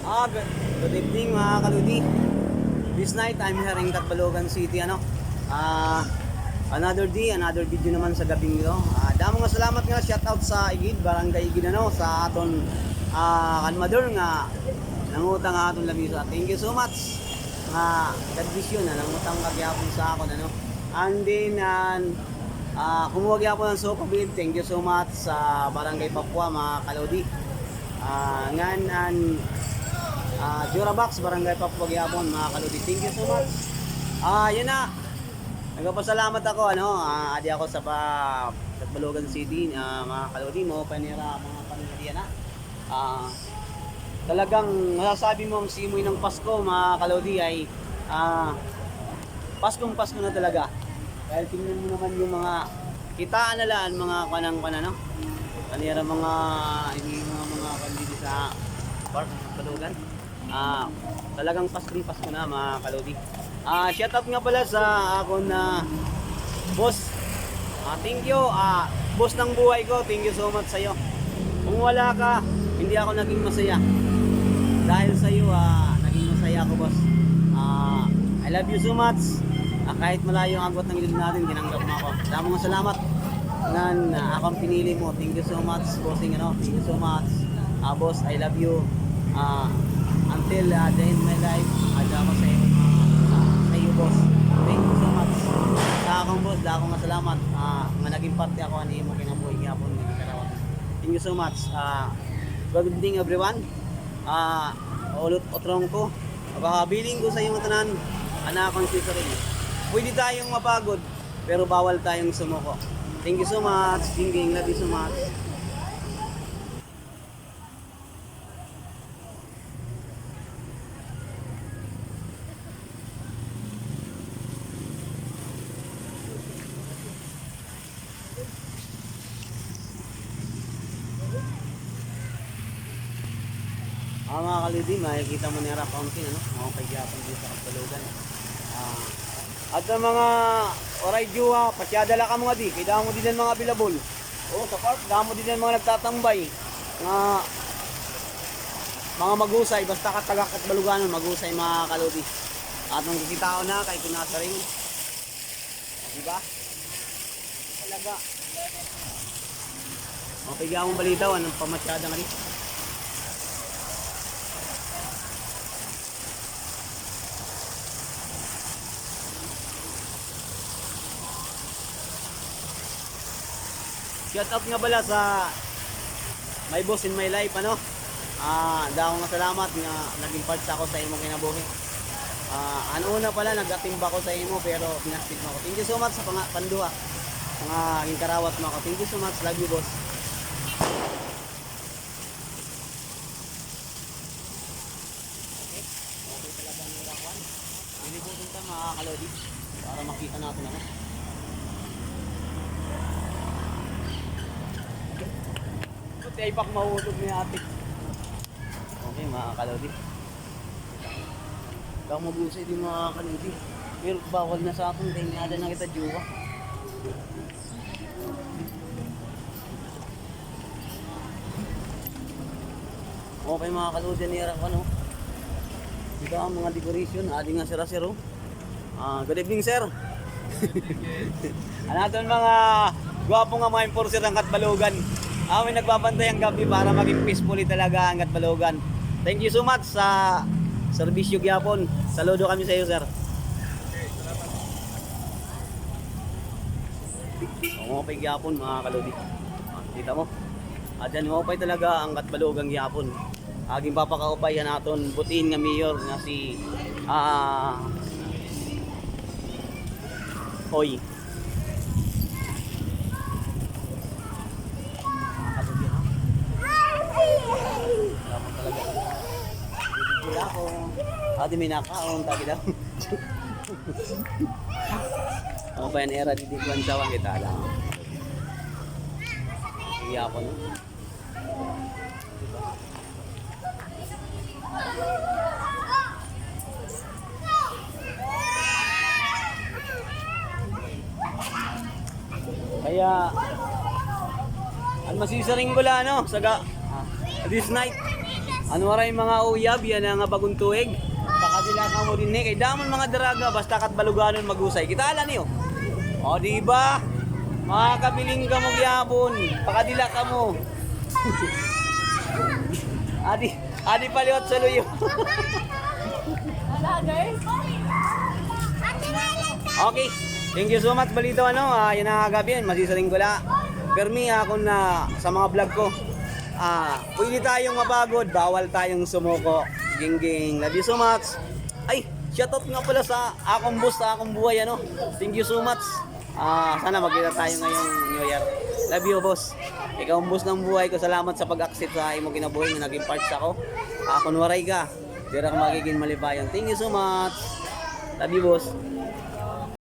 Good evening mga kaludi. This night I'm here in Catbalogan City. Another day, another video naman sa gabing ito. Damo nga salamat nga, shout out sa Igid, Barangay Igid sa aton kanmador nga nangutang nga aton labisa. Thank you so much. God bless you na nangutang kagyapon sa akon And then kumuha gyapon ng sopa bid. Thank you so much sa Barangay Papua mga kaludi. Jurabox, Barangay Papua gyapon mga kaludi. Thank you so much. Yun na. Nagpapasalamat ako adi ako sa Catbalogan City, mga kaludi mo panira mga pamilya na. Talagang masasabi mo ang simoy ng Pasko mga kaludi ay Paskong Pasko na talaga. Dahil tingnan mo naman yung mga kitaan nalaan mga kanang kanira mga pandili sa park ng Catbalogan. Talagang Paskong Pasko na mga kaludi. Shout out nga pala sa ako na boss. Thank you. Boss ng buhay ko. Thank you so much sa iyo. Kung wala ka, hindi ako naging masaya. Dahil sa iyo, naging masaya ako, boss. I love you so much. Kahit malayo ang agwat ng ilog natin, tinanggap mo ako. Damo nga salamat na akong pinili mo. Thank you so much, bossing. Thank you so much. Boss, I love you. Until the end of my life, damo sa iyo. Boss, thank you so much sa akong boss, dako nga salamat nga naging parte ako ani mo kinabuhi gyapon ni Karawat. Thank you so much. Good evening everyone. Ulot otrong ko. Pagkabiling ko sa iyong tanan, anak akong sister. Pwede tayong mapagod, pero bawal tayong sumuko. Thank you so much. Dingding, love you so much. Mga kaludi, makikita mo nila counting, mga pagyapon dito sa Catbalogan. At ang mga oray juwa, pasyadala ka mga di, kaya damo din ang mga available. Sa park, damo din ang mga nagtatambay. Mga magusay, basta kataga Catbalogan, magusay mga kaludi. At nung kikitao na, kay kunasa rin. Diba? Talaga. Mga pagyapon balitaw, anong pamasyada nga rin. Shout out nga pala sa my boss in my life, dako nga salamat nga naging part sa ako sa imong kinabuhi. Una pala nagatimba ko sa imo pero pinastig mo ako. Thank you so much sa panduha. Mga aking karawat mo ako. Thank you so much. Love you, boss. Okay talaga ng lakwan. Nilibutin ka mga kalodi para makita natin ay pak mahulog ni ate. Okay mga kalodi. Kang mabusay din mga kalodi. Pero bawal na sa akin dahil nada na kita juwa. Okay mga kalodi, nira ko Dito ang mga decoration. Adi nga sira-siro. Good evening sir. Anaton mga gwapo nga mga enforcer ng Catbalogan. May nagbabantay ang gabi para maging peacefully talaga ang Catbalogan. Thank you so much sa serbisyo gyapon. Saludo kami sa iyo, sir. Umapay gyapon mga kalodi. Kita mo? Diyan umapay talaga ang Catbalogan gyapon. Aging papakaupayan naton butin nga mayor nga si Hoy. Di may nakaon tagi daw. Ano ba yan era di kuan sawang kita lang. Iya ko Kaya ang masisaring gula sa this night Ano ray mga uyab, yan ang bagong tuig. Pakadila ka mo din kay damon mga daraga basta kat baluganon magusay. Kita ala niyo. O di ba? Makakabiling ka mo gyapon. Pakadila ka mo. Adi paliot sa luyo. Okay. Thank you so much balito ano. Yan ang gabi yan, masisaling gula. Permi ako na sa mga vlog ko. Pwede tayong mapagod, bawal tayong sumuko. Ging. Love you so much. Ay, shoutout nga pala sa akong boss, sa akong buhay ano. Thank you so much. Sana magkita tayo ngayong New Year. Love you, boss. Ikaw ang boss ng buhay ko. Salamat sa pag-accept sa imong kinabuhi na naging parts ako. Kunwaray ka. Dira ka magiging malibayan. Thank you so much. Love you, boss.